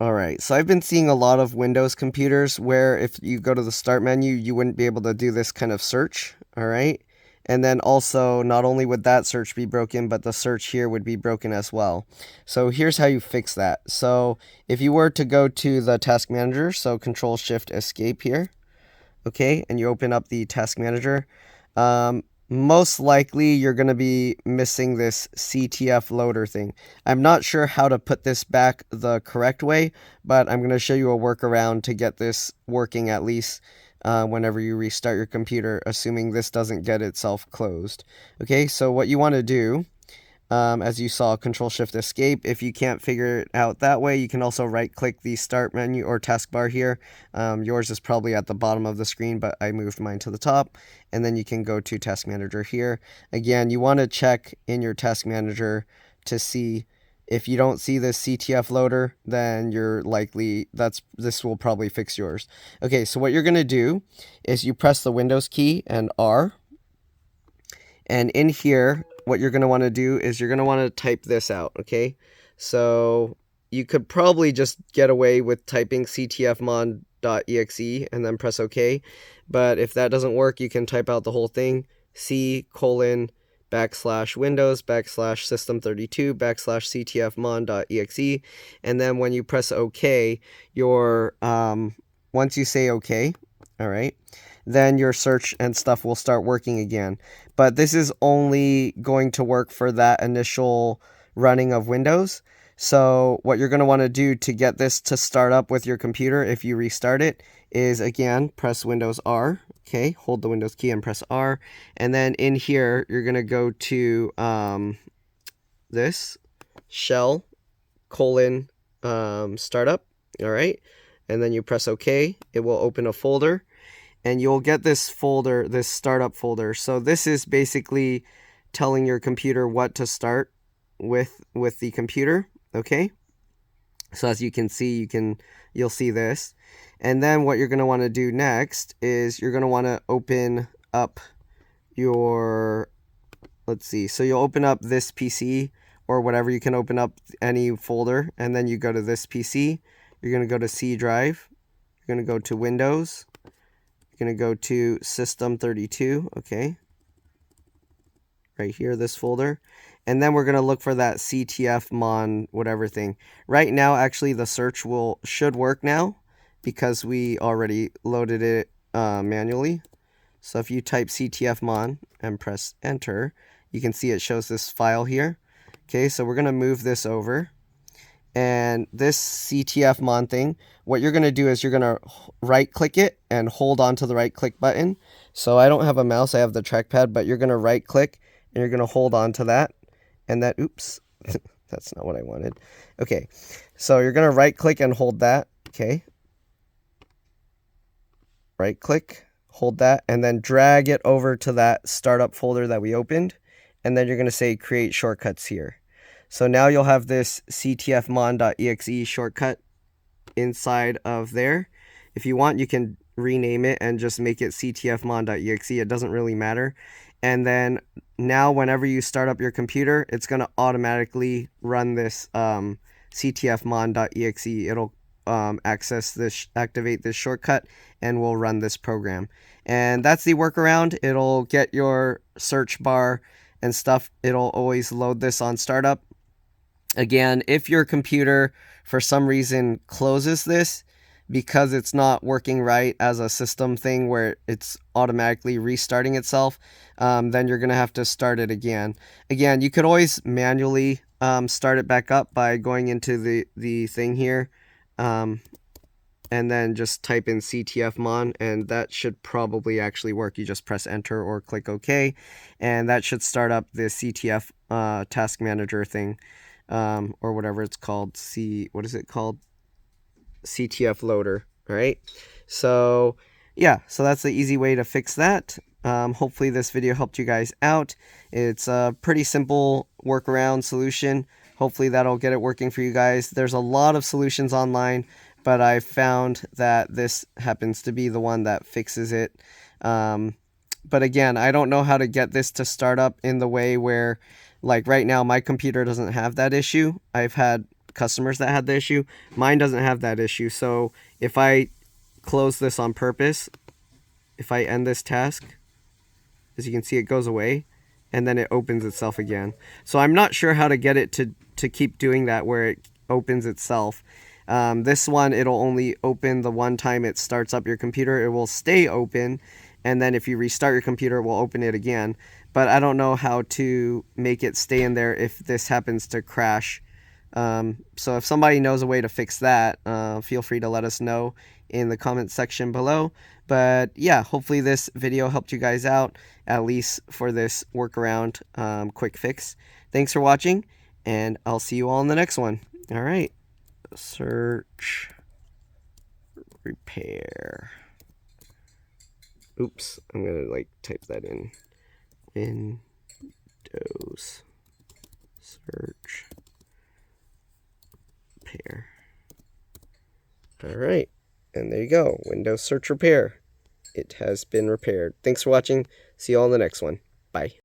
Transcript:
All right, so I've been seeing a lot of Windows computers where if you go to the start menu, you wouldn't be able to do this kind of search, all right? And then also, not only would that search be broken, but the search here would be broken as well. So here's how you fix that. So if you were to go to the task manager, so Control-Shift-Escape here, okay, and you open up the task manager, most likely you're going to be missing this CTF loader thing. I'm not sure how to put this back the correct way, but I'm going to show you a workaround to get this working at least whenever you restart your computer, assuming this doesn't get itself closed. Okay, so what you want to do, as you saw, Control-Shift-Escape. If you can't figure it out that way, you can also right-click the Start menu or taskbar here. Yours is probably at the bottom of the screen, but I moved mine to the top. And then you can go to Task Manager here. Again, you want to check in your Task Manager to see if you don't see this CTF loader, then you're likely, this will probably fix yours. Okay, so what you're going to do is you press the Windows key and R. And in here, what you're going to want to do is you're going to want to type this out, okay? So you could probably just get away with typing ctfmon.exe and then press OK. But if that doesn't work, you can type out the whole thing, C:\Windows /System32 /ctfmon.exe. And then when you press OK, once you say OK, all right, then your search and stuff will start working again. But this is only going to work for that initial running of Windows. So what you're going to want to do to get this to start up with your computer if you restart it is, again, press Windows R. Okay, hold the Windows key and press R. And then in here, you're going to go to this shell : startup. All right. And then you press OK. It will open a folder. And you'll get this folder, this startup folder. So this is basically telling your computer what to start with the computer, okay? So as you can see, you'll see this. And then what you're going to want to do next is you're going to want to open up your, let's see, so you'll open up this PC or whatever. You can open up any folder, and then you go to this PC. You're going to go to C drive. You're going to go to Windows. Going to go to System32, okay, right here, this folder, and then we're going to look for that CTFmon whatever thing. Right now, actually, the search should work now because we already loaded it manually. So if you type CTFmon and press enter, you can see it shows this file here. Okay, so we're going to move this over. And this CTFmon thing, what you're going to do is you're going to right-click it and hold on to the right-click button. So I don't have a mouse, I have the trackpad, but you're going to right-click and you're going to hold on to that. And that, oops, that's not what I wanted. Okay, so you're going to right-click and hold that, okay. Right-click, hold that, and then drag it over to that startup folder that we opened. And then you're going to say create shortcuts here. So now you'll have this ctfmon.exe shortcut inside of there. If you want, you can rename it and just make it ctfmon.exe. It doesn't really matter. And then now whenever you start up your computer, it's going to automatically run this ctfmon.exe. It'll activate this shortcut, and will run this program. And that's the workaround. It'll get your search bar and stuff. It'll always load this on startup. Again, if your computer for some reason closes this because it's not working right as a system thing where it's automatically restarting itself, then you're going to have to start it again. Again, you could always manually start it back up by going into the thing here and then just type in CTFmon, and that should probably actually work. You just press enter or click OK, and that should start up the CTF task manager thing. Or whatever it's called, what is it called? CTF loader, all right? So, yeah, so that's the easy way to fix that. Hopefully this video helped you guys out. It's a pretty simple workaround solution. Hopefully that'll get it working for you guys. There's a lot of solutions online, but I found that this happens to be the one that fixes it. But again, I don't know how to get this to start up in the way where, like right now, my computer doesn't have that issue. I've had customers that had the issue. Mine doesn't have that issue. So if I close this on purpose, if I end this task, as you can see, it goes away and then it opens itself again. So I'm not sure how to get it to keep doing that where it opens itself. This one, it'll only open the one time it starts up your computer. It will stay open, and then if you restart your computer, it will open it again. But I don't know how to make it stay in there if this happens to crash. So if somebody knows a way to fix that, feel free to let us know in the comment section below. But yeah, hopefully this video helped you guys out, at least for this workaround quick fix. Thanks for watching, and I'll see you all in the next one. All right. Search, repair. Oops, I'm gonna like type that in. Windows search repair. All right, and there you go. Windows search repair. It has been repaired. Thanks for watching. See you all in the next one. Bye.